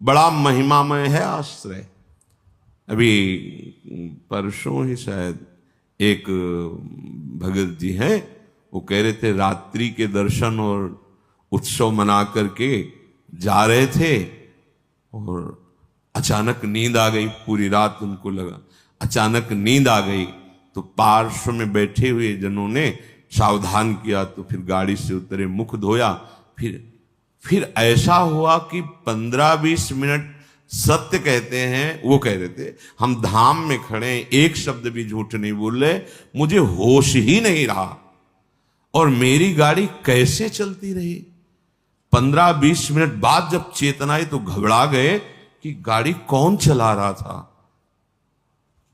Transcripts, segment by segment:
बड़ा महिमामय है आश्रय। अभी परसों ही शायद एक भगत जी हैं, वो कह रहे थे रात्रि के दर्शन और उत्सव मना करके जा रहे थे और अचानक नींद आ गई। पूरी रात उनको लगा, अचानक नींद आ गई तो पार्श्व में बैठे हुए जनों ने सावधान किया, तो फिर गाड़ी से उतरे, मुख धोया। फिर ऐसा हुआ कि 15-20 मिनट सत्य कहते हैं, वो कह रहे थे हम धाम में खड़े, एक शब्द भी झूठ नहीं बोल रहे, मुझे होश ही नहीं रहा और मेरी गाड़ी कैसे चलती रही। 15-20 मिनट बाद जब चेतना आई तो घबरा गए कि गाड़ी कौन चला रहा था।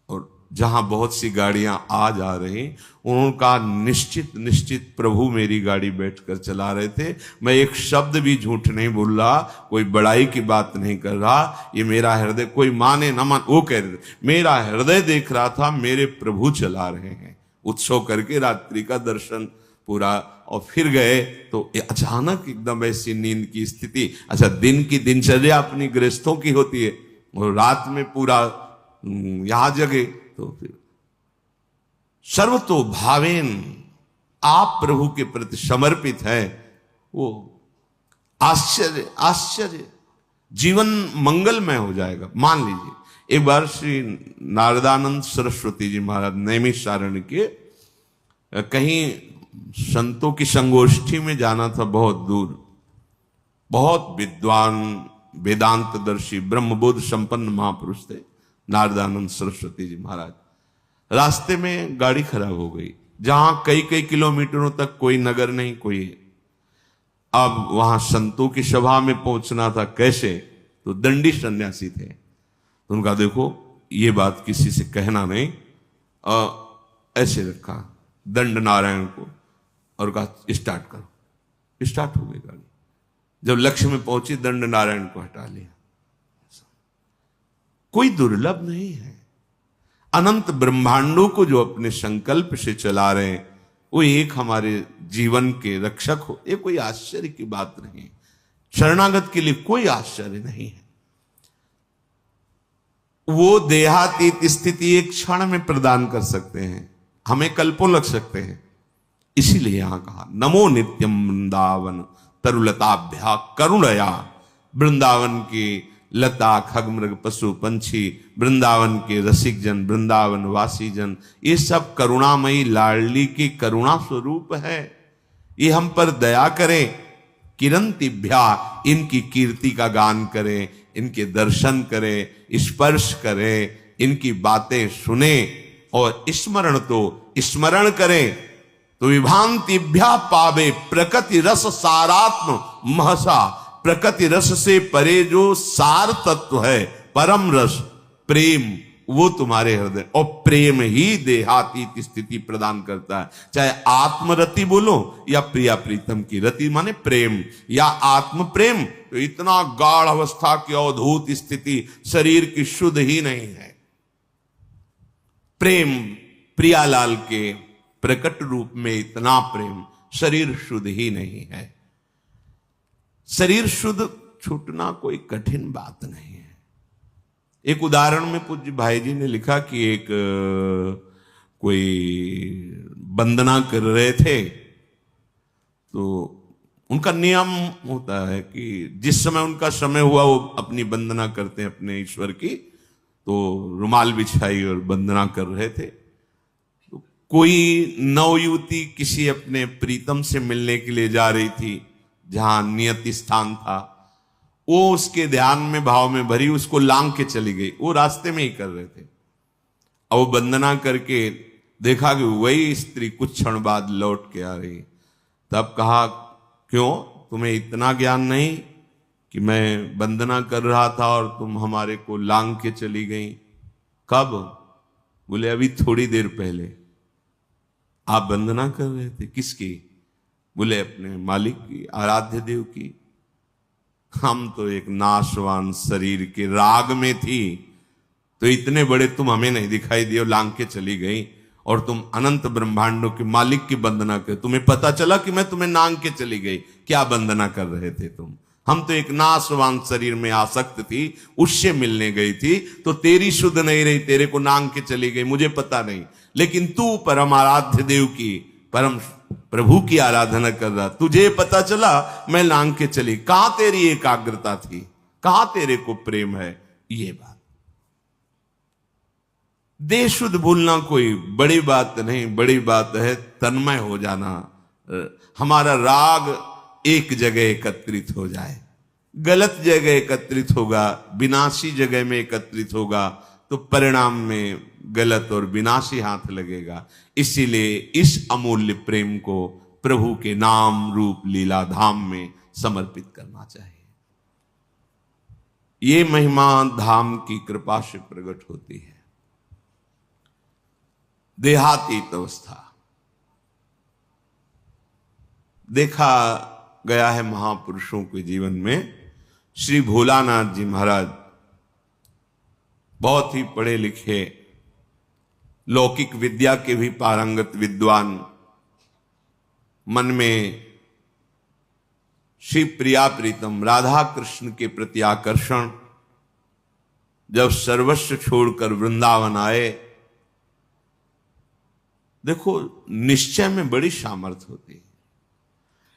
और जहां बहुत सी गाड़ियां आ जा रही, उनका निश्चित प्रभु मेरी गाड़ी बैठकर चला रहे थे। मैं एक शब्द भी झूठ नहीं बोल रहा, कोई बड़ाई की बात नहीं कर रहा। ये मेरा हृदय, कोई माने ना मान, वो कह रहे थे मेरा हृदय देख रहा था मेरे प्रभु चला रहे हैं। उत्सव करके रात्रि का दर्शन पूरा, और फिर गए तो अचानक एकदम ऐसी नींद की स्थिति। अच्छा, दिन की दिनचर्या अपनी गृहस्थों की होती है और रात में पूरा यहां जगे, तो फिर सर्वतो भावेन आप प्रभु के प्रति समर्पित है। वो आश्चर्य जीवन मंगलमय हो जाएगा। मान लीजिए एक बार श्री नारदानंद सरस्वती जी महाराज नैमिषारण्य के कहीं संतों की संगोष्ठी में जाना था, बहुत दूर, बहुत विद्वान वेदांतदर्शी ब्रह्मबोध संपन्न महापुरुष थे नारदानंद सरस्वती जी महाराज। रास्ते में गाड़ी खराब हो गई, जहां कई कई किलोमीटरों तक कोई नगर नहीं, कोई। अब वहां संतों की सभा में पहुंचना था, कैसे? तो दंडी सन्यासी थे, तो उनका देखो ये बात किसी से कहना नहीं, ऐसे रखा दंड नारायण को और कहा स्टार्ट करो। स्टार्ट हो गई गाड़ी। जब लक्ष्य में पहुंची दंड नारायण को हटा लिया। कोई दुर्लभ नहीं है। अनंत ब्रह्मांडों को जो अपने संकल्प से चला रहे हैं, वो एक हमारे जीवन के रक्षक हो, ये कोई आश्चर्य की बात नहीं। शरणागत के लिए कोई आश्चर्य नहीं है। वो देहातीत स्थिति एक क्षण में प्रदान कर सकते हैं, हमें कल्पों लग सकते हैं। इसीलिए यहां कहा नमो नित्यम वृंदावन तरुलताभ्या करुणया। वृंदावन की लता, खगमृग, पशु पंछी, वृंदावन के रसिक जन, वृंदावन वासी जन, ये सब करुणामयी लाडली की करुणा स्वरूप है। ये हम पर दया करें। किरंतिभ्या, इनकी कीर्ति का गान करें, इनके दर्शन करें, स्पर्श करें, इनकी बातें सुने और स्मरण करें तो विभांतिभ्या पावे प्रकृति रस सारात्म महसा। प्रकृति रस से परे जो सार तत्व है, परम रस प्रेम, वो तुम्हारे हृदय, और प्रेम ही देहातीत स्थिति प्रदान करता है। चाहे आत्मरति बोलो या प्रिया प्रीतम की रति, माने प्रेम या आत्म प्रेम, तो इतना गाढ़ अवस्था की अवधूत स्थिति शरीर की शुद्ध ही नहीं है। प्रेम प्रियालाल के प्रकट रूप में इतना प्रेम, शरीर शुद्ध ही नहीं है। शरीर शुद्ध छूटना कोई कठिन बात नहीं है। एक उदाहरण में पूज्य भाई जी ने लिखा कि एक कोई वंदना कर रहे थे, तो उनका नियम होता है कि जिस समय उनका समय हुआ वो अपनी वंदना करते हैं अपने ईश्वर की। तो रुमाल बिछाई और वंदना कर रहे थे। तो कोई नवयुवती किसी अपने प्रीतम से मिलने के लिए जा रही थी, जहां नियत स्थान था। वो उसके ध्यान में भाव में भरी उसको लांग के चली गई। वो रास्ते में ही कर रहे थे। अब वो वंदना करके देखा कि वही स्त्री कुछ क्षण बाद लौट के आ रही। तब कहा, क्यों तुम्हें इतना ज्ञान नहीं कि मैं वंदना कर रहा था और तुम हमारे को लांग के चली गई? कब? बोले अभी थोड़ी देर पहले। आप वंदना कर रहे थे? किसकी? बोले अपने मालिक की, आराध्य देव की। हम तो एक नाशवान शरीर के राग में थी, तो इतने बड़े तुम हमें नहीं दिखाई दिए, लांग के चली गई, और तुम अनंत ब्रह्मांडों के मालिक की वंदना कर, तुम्हें पता चला कि मैं तुम्हें नांग के चली गई। क्या वंदना कर रहे थे तुम? हम तो एक नाशवान शरीर में आसक्त थी, उससे मिलने गई थी, तो तेरी शुद्ध नहीं रही, तेरे को नांग के चली गई, मुझे पता नहीं। लेकिन तू परम आराध्य देव की, परम प्रभु की आराधना कर रहा, तुझे पता चला मैं नांग के चली। कहां तेरी एकाग्रता थी, कहां तेरे को प्रेम है? ये बात, देह शुद्ध भूलना कोई बड़ी बात नहीं, बड़ी बात है तन्मय हो जाना। हमारा राग एक जगह एकत्रित हो जाए, गलत जगह एकत्रित होगा, विनाशी जगह में एकत्रित होगा, तो परिणाम में गलत और विनाशी हाथ लगेगा। इसीलिए इस अमूल्य प्रेम को प्रभु के नाम रूप लीला धाम में समर्पित करना चाहिए। ये महिमा धाम की कृपा से प्रकट होती है। देहातीत अवस्था देखा गया है महापुरुषों के जीवन में। श्री भोलानाथ जी महाराज बहुत ही पढ़े लिखे, लौकिक विद्या के भी पारंगत विद्वान, मन में श्री प्रिया प्रीतम राधा कृष्ण के प्रति आकर्षण, जब सर्वस्व छोड़कर वृंदावन आए। देखो, निश्चय में बड़ी सामर्थ्य होती है।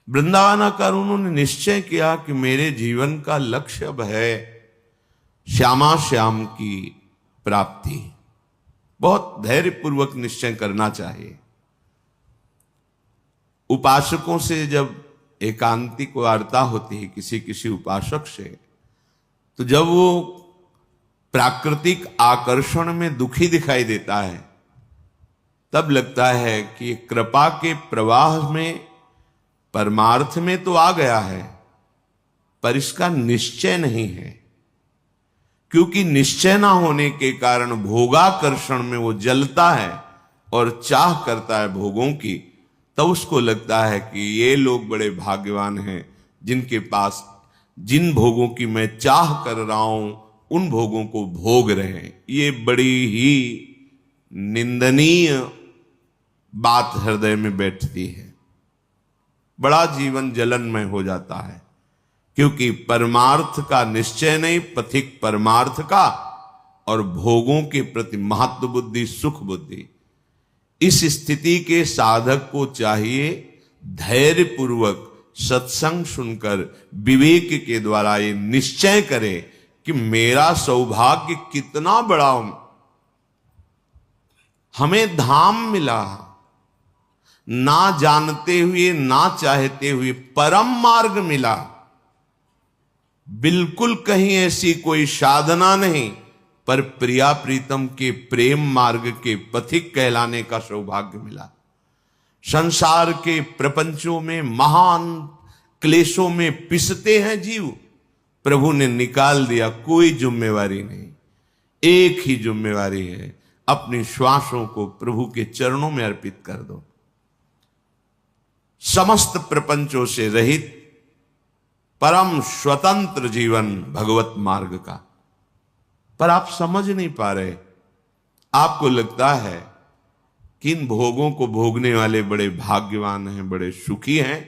वृंदावन आकर उन्होंने निश्चय किया कि मेरे जीवन का लक्ष्य अब है श्यामा श्याम की प्राप्ति। बहुत धैर्यपूर्वक निश्चय करना चाहिए। उपासकों से जब एकांतिक वार्ता होती है किसी किसी उपासक से, तो जब वो प्राकृतिक आकर्षण में दुखी दिखाई देता है, तब लगता है कि कृपा के प्रवाह में परमार्थ में तो आ गया है, पर इसका निश्चय नहीं है। क्योंकि निश्चय ना होने के कारण भोगाकर्षण में वो जलता है और चाह करता है भोगों की, तब उसको लगता है कि ये लोग बड़े भाग्यवान हैं जिनके पास जिन भोगों की मैं चाह कर रहा हूं उन भोगों को भोग रहे हैं। ये बड़ी ही निंदनीय बात हृदय में बैठती है। बड़ा जीवन जलनमय हो जाता है, क्योंकि परमार्थ का निश्चय नहीं, पथिक परमार्थ का, और भोगों के प्रति महत्व बुद्धि, सुख बुद्धि। इस स्थिति के साधक को चाहिए धैर्य पूर्वक सत्संग सुनकर विवेक के द्वारा ये निश्चय करे कि मेरा सौभाग्य कितना बड़ा, हमें धाम मिला, ना जानते हुए ना चाहते हुए परम मार्ग मिला। बिल्कुल कहीं ऐसी कोई साधना नहीं, पर प्रिया प्रीतम के प्रेम मार्ग के पथिक कहलाने का सौभाग्य मिला। संसार के प्रपंचों में महान क्लेशों में पिसते हैं जीव, प्रभु ने निकाल दिया, कोई जिम्मेवारी नहीं। एक ही जिम्मेवारी है, अपनी श्वासों को प्रभु के चरणों में अर्पित कर दो। समस्त प्रपंचों से रहित परम स्वतंत्र जीवन भगवत मार्ग का। पर आप समझ नहीं पा रहे। आपको लगता है कि इन भोगों को भोगने वाले बड़े भाग्यवान हैं, बड़े सुखी हैं।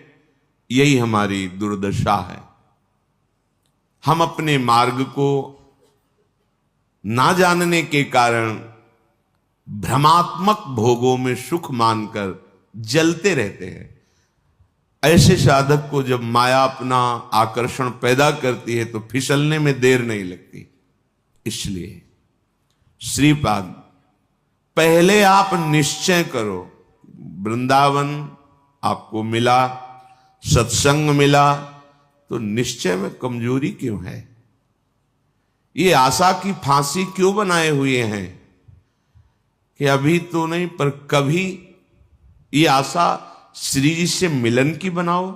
यही हमारी दुर्दशा है। हम अपने मार्ग को ना जानने के कारण भ्रमात्मक भोगों में सुख मानकर जलते रहते हैं। ऐसे साधक को जब माया अपना आकर्षण पैदा करती है तो फिसलने में देर नहीं लगती। इसलिए श्रीपाद, पहले आप निश्चय करो, वृंदावन आपको मिला, सत्संग मिला, तो निश्चय में कमजोरी क्यों है? ये आशा की फांसी क्यों बनाए हुए हैं कि अभी तो नहीं पर कभी? ये आशा श्री जी से मिलन की बनाओ,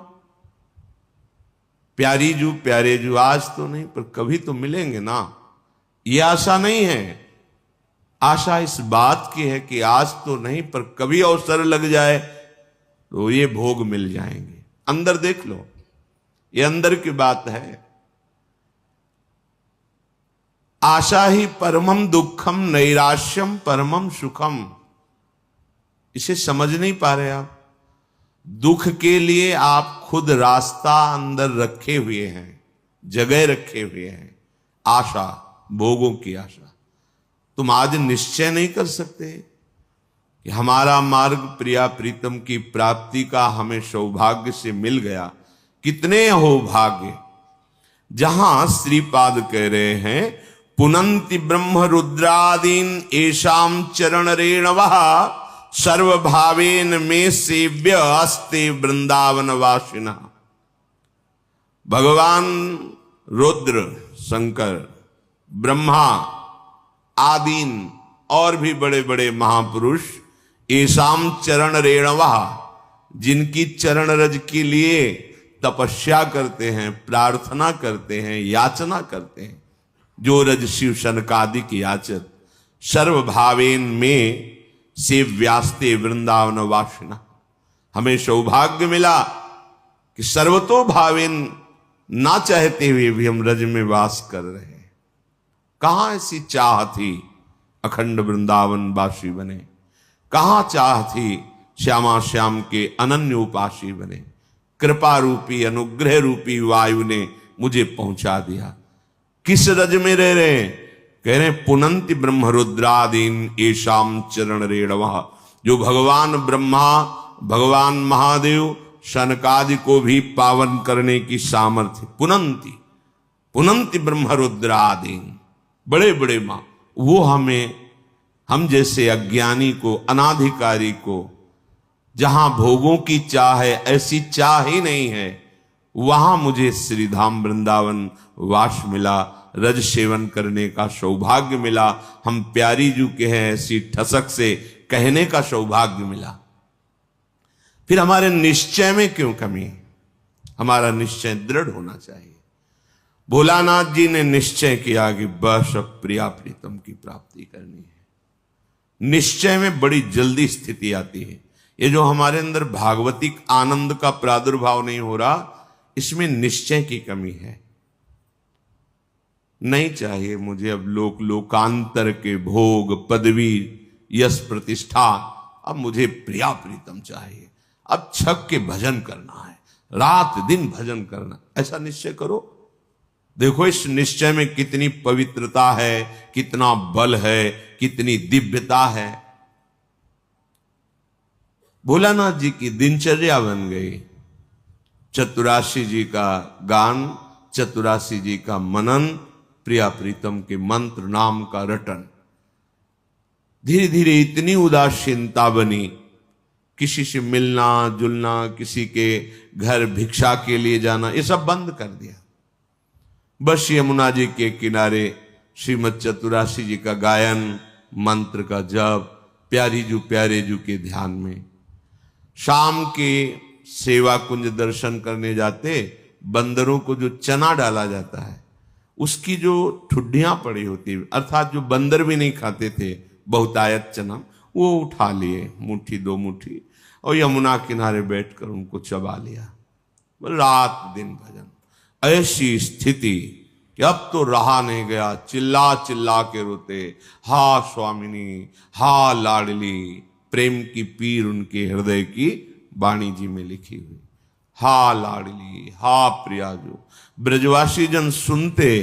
प्यारी जू प्यारे जू, आज तो नहीं पर कभी तो मिलेंगे ना। ये आशा नहीं है। आशा इस बात की है कि आज तो नहीं पर कभी अवसर लग जाए तो ये भोग मिल जाएंगे। अंदर देख लो, ये अंदर की बात है। आशा ही परमम दुखम नैराश्यम परमम सुखम। इसे समझ नहीं पा रहे आप। दुख के लिए आप खुद रास्ता अंदर रखे हुए हैं, जगह रखे हुए हैं, आशा, भोगों की आशा। तुम आज निश्चय नहीं कर सकते कि हमारा मार्ग प्रिया प्रीतम की प्राप्ति का हमें सौभाग्य से मिल गया। कितने हो भाग्य। जहां श्रीपाद कह रहे हैं पुनंति ब्रह्म रुद्रादीन एशाम चरण रेणवः सर्वभावेन में सेव्य अस्ते वृंदावन वासिना। भगवान रुद्र, शंकर, ब्रह्मा आदीन और भी बड़े बड़े महापुरुष एसाम चरण रेणवः, जिनकी चरण रज के लिए तपस्या करते हैं, प्रार्थना करते हैं, याचना करते हैं, जो रज शिव शनकादिक याचत सर्वभावेन में सेव्यास्ते वृंदावन वासिना। हमें सौभाग्य मिला कि सर्वतो भावेन, ना चाहते हुए भी हम रज में वास कर रहे हैं। कहां ऐसी चाह थी अखंड वृंदावन वासी बने, कहां चाह थी श्यामा श्याम के अनन्य उपासी बने। कृपा रूपी अनुग्रह रूपी वायु ने मुझे पहुंचा दिया। किस रज में रह रहे हैं? कह रहे पुनंति ब्रह्म रुद्रादीन एशाम चरण रेणवः, जो भगवान ब्रह्मा, भगवान महादेव, शनकादि को भी पावन करने की सामर्थ्य। पुनंति, पुनंति ब्रह्म रुद्रादीन, बड़े बड़े मां, वो हमें, हम जैसे अज्ञानी को, अनाधिकारी को, जहां भोगों की चाह है, ऐसी चाह ही नहीं है, वहां मुझे श्रीधाम वृंदावन वास मिला, रज सेवन करने का सौभाग्य मिला। हम प्यारी जू के हैं ऐसी ठसक से कहने का सौभाग्य मिला। फिर हमारे निश्चय में क्यों कमी? हमारा निश्चय दृढ़ होना चाहिए। भोलानाथ जी ने निश्चय किया कि बस अब प्रिया प्रीतम की प्राप्ति करनी है। निश्चय में बड़ी जल्दी स्थिति आती है। ये जो हमारे अंदर भागवतिक आनंद का प्रादुर्भाव नहीं हो रहा, इसमें निश्चय की कमी है। नहीं चाहिए मुझे अब लोकांतर के भोग, पदवी, यश, प्रतिष्ठा। अब मुझे प्रिया प्रीतम चाहिए। अब छक के भजन करना है, रात दिन भजन करना। ऐसा निश्चय करो। देखो इस निश्चय में कितनी पवित्रता है, कितना बल है, कितनी दिव्यता है। भोलानाथ जी की दिनचर्या बन गई। चतुराशी जी का गान, चतुराशी जी का मनन, प्रिया प्रीतम के मंत्र नाम का रटन। धीरे धीरे इतनी उदासीनता बनी, किसी से मिलना जुलना, किसी के घर भिक्षा के लिए जाना, ये सब बंद कर दिया। बस यमुना जी के किनारे श्रीमद चतुराशी जी का गायन, मंत्र का जप, प्यारी जू के ध्यान में। शाम के सेवा कुंज दर्शन करने जाते, बंदरों को जो चना डाला जाता है, उसकी जो ठुड्डियां पड़ी होती, अर्थात जो बंदर भी नहीं खाते थे, बहुतायत चना, वो उठा लिए मुट्ठी दो मुट्ठी, और यमुना किनारे बैठकर उनको चबा लिया। रात दिन भजन। ऐसी स्थिति कि अब तो रहा नहीं गया, चिल्ला चिल्ला के रोते, हा स्वामिनी, हा लाडली। प्रेम की पीर उनके हृदय की वाणी जी में लिखी हुई। हा लाडली, हा प्रियाजू। ब्रजवासी जन सुनते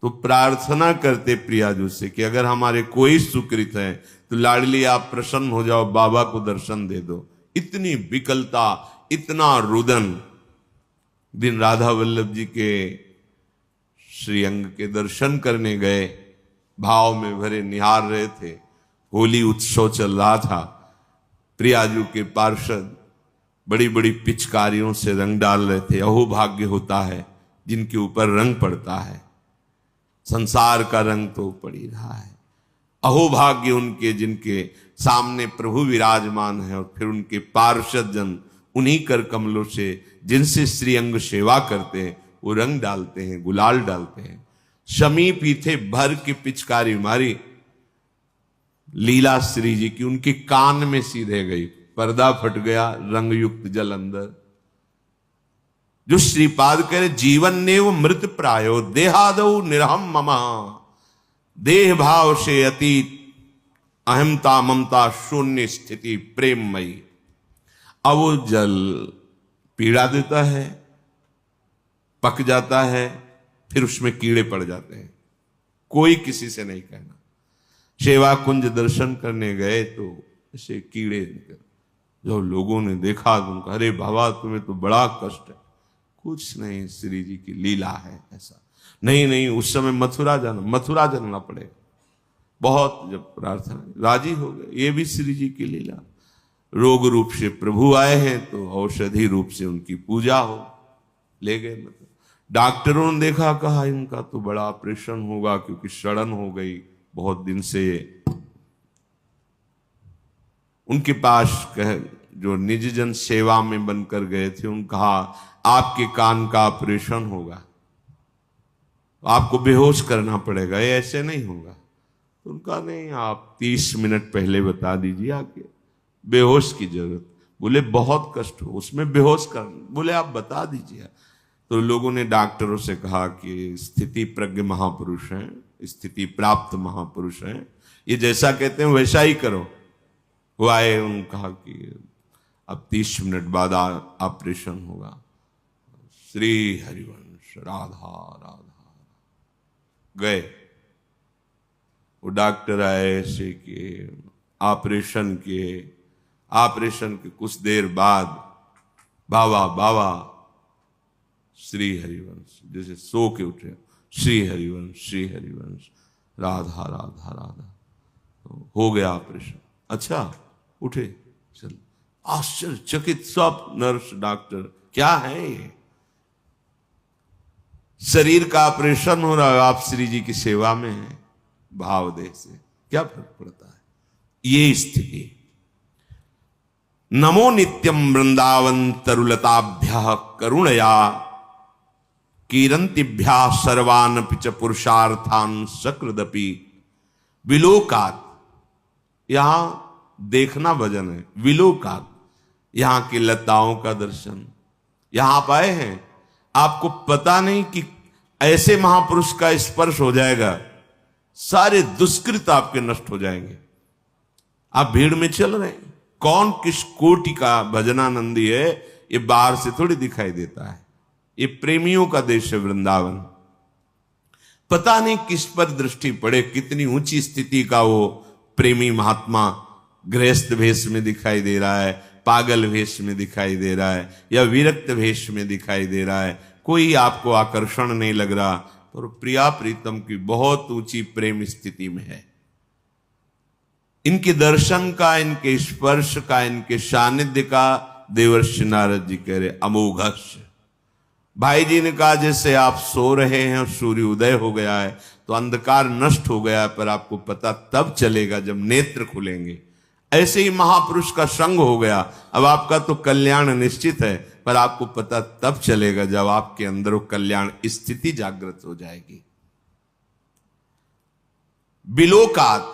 तो प्रार्थना करते प्रियाजू से कि अगर हमारे कोई सुकृत है तो लाडली आप प्रसन्न हो जाओ, बाबा को दर्शन दे दो। इतनी विकलता, इतना रुदन। दिन राधा वल्लभ जी के श्री अंग के दर्शन करने गए, भाव में भरे निहार रहे थे। होली उत्सव चल रहा था। प्रियाजू के पार्षद बड़ी बड़ी पिचकारियों से रंग डाल रहे थे। अहोभाग्य होता है जिनके ऊपर रंग पड़ता है। संसार का रंग तो पड़ ही रहा है। अहोभाग्य उनके जिनके सामने प्रभु विराजमान है, और फिर उनके पार्षद जन उन्हीं कर कमलों से जिनसे श्रीअंग सेवा करते हैं, वो रंग डालते हैं, गुलाल डालते हैं। समीप ही थे, भर की पिचकारी मारी लीला श्री जी की, उनके कान में सीधे गई, पर्दा फट गया, रंग युक्त जल अंदर। जो श्रीपाद कह रहे जीवन नेव मृत प्रायो देहादौ निरहम ममा। देह भाव से अतीत अहमता ममता शून्य स्थिति प्रेममयी। अब वो जल पीड़ा देता है, पक जाता है, फिर उसमें कीड़े पड़ जाते हैं, कोई किसी से नहीं कहना। सेवा कुंज दर्शन करने गए तो ऐसे कीड़े निकले, जब लोगों ने देखा तो उनका, अरे बाबा तुम्हें तो बड़ा कष्ट है। कुछ नहीं, श्री जी की लीला है ऐसा। नहीं नहीं, उस समय मथुरा जाना पड़ेगा। बहुत जब प्रार्थना राजी हो गए, ये भी श्री जी की लीला। रोग रूप से प्रभु आए हैं तो औषधि रूप से उनकी पूजा हो, ले गए। मतलब डॉक्टरों ने देखा, कहा इनका तो बड़ा ऑपरेशन होगा, क्योंकि सड़न हो गई बहुत दिन से। उनके पास जो निज जन सेवा में बनकर गए थे, उन्होंने कहा आपके कान का ऑपरेशन होगा, आपको बेहोश करना पड़ेगा, ये ऐसे नहीं होगा। उनका नहीं, आप 30 मिनट पहले बता दीजिए आके, बेहोश की जरूरत। बोले बहुत कष्ट हो उसमें बेहोश कर, बोले आप बता दीजिए। तो लोगों ने डॉक्टरों से कहा कि स्थिति प्रज्ञ महापुरुष हैं, स्थिति प्राप्त महापुरुष हैं, ये जैसा कहते हैं वैसा ही करो। वो आए, उन्होंने कहा कि अब 30 मिनट बाद ऑपरेशन होगा। श्री हरिवंश राधा राधा गए। वो डॉक्टर आए ऐसे कि ऑपरेशन के कुछ देर बाद बाबा श्री हरिवंश, जैसे सो के उठे, श्री हरिवंश राधा राधा राधा, तो हो गया ऑपरेशन। अच्छा उठे, चल। आश्चर्यचकित सब नर्स डॉक्टर, क्या है ये, शरीर का ऑपरेशन हो रहा है, आप श्री जी की सेवा में हैं, भाव देह से क्या फर्क पड़ता है। ये स्थिति। नमो नित्यम वृंदावन तरुलताभ्य करुणया कीरंतिभ्या सर्वान पिच पुरुषार्थान सकृदपि विलोकात। यहां देखना भजन है, विलोकात, यहां की लताओं का दर्शन। यहां आप आए हैं, आपको पता नहीं कि ऐसे महापुरुष का स्पर्श हो जाएगा, सारे दुष्कृत आपके नष्ट हो जाएंगे। आप भीड़ में चल रहे हैं, कौन किस कोटि का भजनानंदी है ये बाहर से थोड़ी दिखाई देता है। ये प्रेमियों का देश है वृंदावन। पता नहीं किस पर दृष्टि पड़े, कितनी ऊंची स्थिति का वो प्रेमी महात्मा गृहस्थ वेश में दिखाई दे रहा है, पागल वेश में दिखाई दे रहा है, या विरक्त वेश में दिखाई दे रहा है, कोई आपको आकर्षण नहीं लग रहा, पर प्रिया प्रीतम की बहुत ऊंची प्रेम स्थिति में है। इनके दर्शन का, इनके स्पर्श का, इनके सानिध्य का देवर्षि नारद जी कह रहे अमोघस्य। भाई जी ने कहा जैसे आप सो रहे हैं और सूर्य उदय हो गया है तो अंधकार नष्ट हो गया है, पर आपको पता तब चलेगा जब नेत्र खुलेंगे। ऐसे ही महापुरुष का संग हो गया, अब आपका तो कल्याण निश्चित है, पर आपको पता तब चलेगा जब आपके अंदर वो कल्याण स्थिति जागृत हो जाएगी। बिलोकात,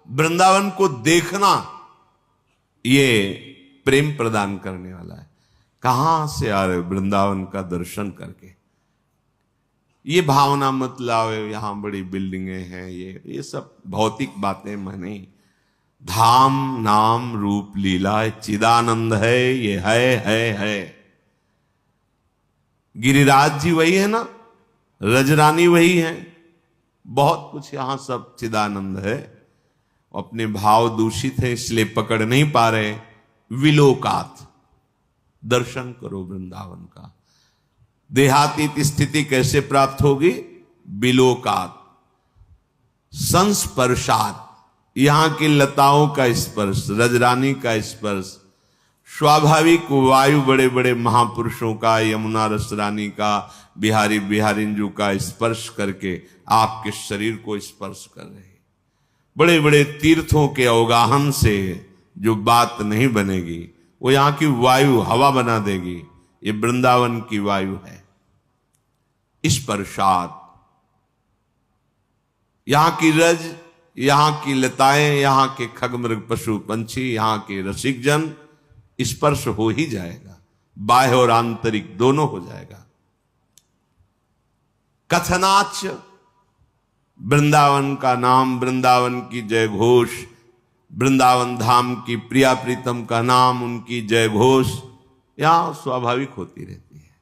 वृंदावन को देखना, ये प्रेम प्रदान करने वाला है। कहां से आ रहे, वृंदावन का दर्शन करके। ये भावना मत लाओ यहां बड़ी बिल्डिंगें हैं, ये सब भौतिक बातें माने। धाम नाम रूप लीला चिदानंद है, ये है। गिरिराज जी वही है ना, रजरानी वही है, बहुत कुछ यहां सब चिदानंद है। अपने भाव दूषित है इसलिए पकड़ नहीं पा रहे। विलोकात, दर्शन करो वृंदावन का। देहातीत स्थिति कैसे प्राप्त होगी? बिलोकात, संस्पर्शात, यहां की लताओं का स्पर्श, रजरानी का स्पर्श, स्वाभाविक वायु बड़े बड़े महापुरुषों का, यमुना रसरानी का, बिहारी बिहारिंजू का स्पर्श करके आपके शरीर को स्पर्श कर रहे। बड़े बड़े तीर्थों के अवगाहन से जो बात नहीं बनेगी वो यहां की वायु हवा बना देगी। ये वृंदावन की वायु है। स्पर्शात, यहां की रज, यहां की लताएं, यहां के खगमृग पशु पंछी, यहां के रसिक जन, स्पर्श हो ही जाएगा, बाह्य और आंतरिक दोनों हो जाएगा। कथनाच, वृंदावन का नाम, वृंदावन की जय घोष, वृंदावन धाम की प्रिया प्रीतम का नाम, उनकी जय घोष यहां स्वाभाविक होती रहती है।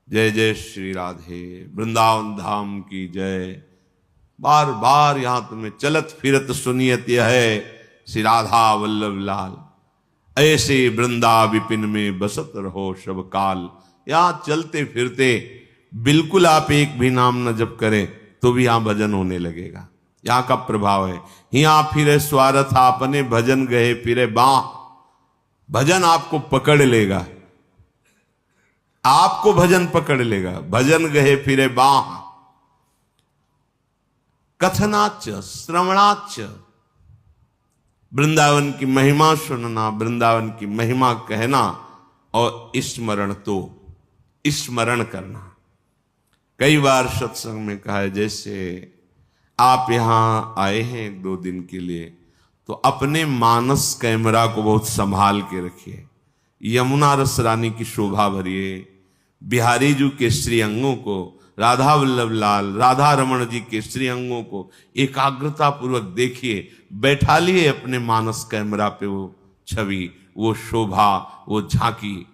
जय जय श्री राधे, वृंदावन धाम की जय। बार बार यहां तुम्हें चलत फिरत सुनियत यह है, श्री राधा वल्लभ लाल। ऐसे वृंदा विपिन में बसत रहो सब काल। यहां चलते फिरते बिल्कुल आप एक भी नाम न जप करें तो भी यहां भजन होने लगेगा। यहां का प्रभाव है। यहाँ फिरे स्वार्थ आपने, भजन गए फिरे बाह। भजन आपको पकड़ लेगा, आपको भजन पकड़ लेगा। भजन गए फिरे बाह, कथनाच श्रवणाच। वृंदावन की महिमा सुनना, वृंदावन की महिमा कहना और स्मरण, तो स्मरण करना। कई बार सत्संग में कहा है, जैसे आप यहां आए हैं 1-2 दिन के लिए, तो अपने मानस कैमरा को बहुत संभाल के रखिए। यमुना रस रानी की शोभा भरिए, बिहारी जी के श्री अंगों को, राधा वल्लभ लाल, राधा रमण जी के श्री अंगों को एकाग्रता पूर्वक देखिए। बैठा लिए अपने मानस कैमरा पे वो छवि, वो शोभा, वो झांकी।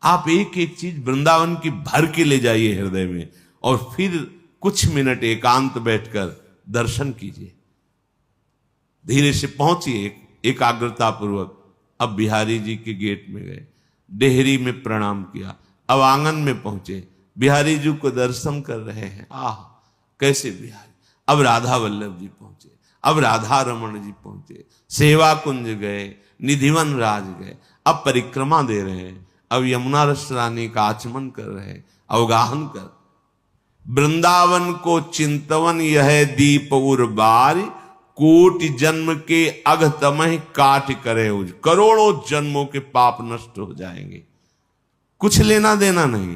आप एक एक चीज वृंदावन की भर के ले जाइए हृदय में, और फिर कुछ मिनट एकांत बैठकर दर्शन कीजिए। धीरे से पहुंचिए एकाग्रता पूर्वक। अब बिहारी जी के गेट में गए, डेहरी में प्रणाम किया, अब आंगन में पहुंचे, बिहारी जी को दर्शन कर रहे हैं। आह कैसे बिहारी। अब राधा वल्लभ जी पहुंचे, अब राधा रमण जी पहुंचे, सेवा कुंज गए, निधिवन राज गए, अब परिक्रमा दे रहे हैं, अब यमुना रस रानी का आचमन कर रहे हैं, अवगाहन कर। वृंदावन को चिंतवन यह दीप उर्बार, कोटि जन्म के अघतमह काट करे उज। करोड़ों जन्मों के पाप नष्ट हो जाएंगे, कुछ लेना देना नहीं।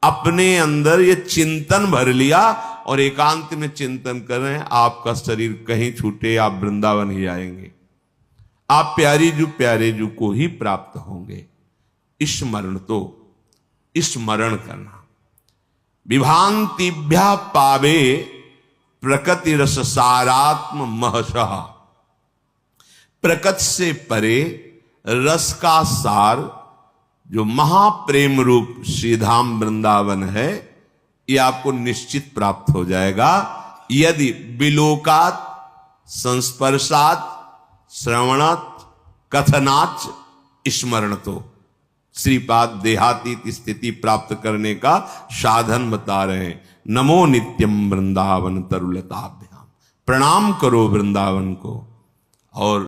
अपने अंदर ये चिंतन भर लिया और एकांत में चिंतन कर रहे हैं, आपका शरीर कहीं छूटे, आप वृंदावन ही आएंगे। आप प्यारे जू को ही प्राप्त होंगे। स्मरण, तो स्मरण करना। विभांतिभ्या पावे प्रकृति रस सारात्म महशः। प्रकृति से परे रस का सार जो महाप्रेम रूप श्रीधाम वृंदावन है, ये आपको निश्चित प्राप्त हो जाएगा यदि विलोकात, संस्पर्शात, श्रवणात, कथनाच, स्मरण। तो श्रीपाद देहातीत स्थिति प्राप्त करने का साधन बता रहे हैं। नमो नित्यम वृंदावन तरुलताभ्याम। प्रणाम करो वृंदावन को। और